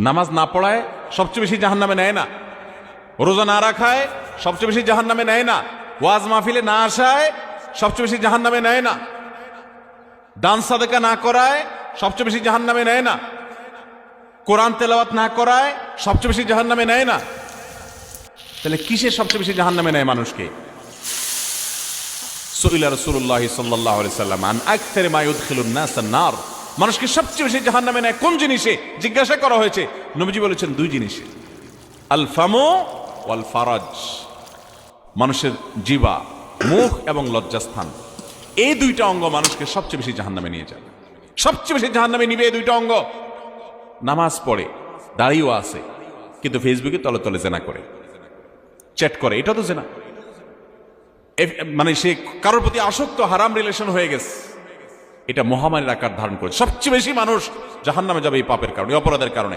নামাজ না পড়ায় সবচেয়ে বেশি জাহান্নামে নেয় না, রোজা না রাখায় সবচেয়ে বেশি জাহান্নামে নেয় না, ওয়াজ মাহফিলে না আসায় সবচেয়ে বেশি জাহান্নামে নেয় না, দান সাদেকা না করায় সবচেয়ে বেশি জাহান্নামে নেয় না, কোরআন তেলাওয়াত না করায় সবচেয়ে বেশি জাহান্নামে নেয় না। তাহলে কিসের সবচেয়ে বেশি জাহান্নামে নেয় মানুষকে? সুইলা রাসূলুল্লাহ সাল্লাল্লাহু আলাইহি সাল্লাম আন আকসারি মা ইউদখিলুন নাস আন-নার, মানুষকে সবচেয়ে বেশি জাহান্নামে নেয় কোন জিনিসে জিজ্ঞাসা করা হয়েছে। নবীজি বলেছেন দুই জিনিসে, আল ফামু ওয়াল ফারাজ, মানুষের জিহ্বা, মুখ এবং লজ্জাস্থান, এই দুইটা অঙ্গ মানুষকে সবচেয়ে বেশি জাহান্নামে নিয়ে যায়। সবচেয়ে বেশি জাহান্নামে নিবে এই দুইটা অঙ্গ। নামাজ পড়ে, দাড়িও আছে, কিন্তু ফেসবুকে তলে তলে জেনা করে, চ্যাট করে, এটা তো জেনা। মানে সে কারোর প্রতি আসক্ত, হারাম রিলেশন হয়ে গেছে, এটা মহামারীর আকার ধারণ করে। সবচেয়ে বেশি মানুষ জাহান্নামে যাবে এই পাপের কারণে, অপরাধের কারণে।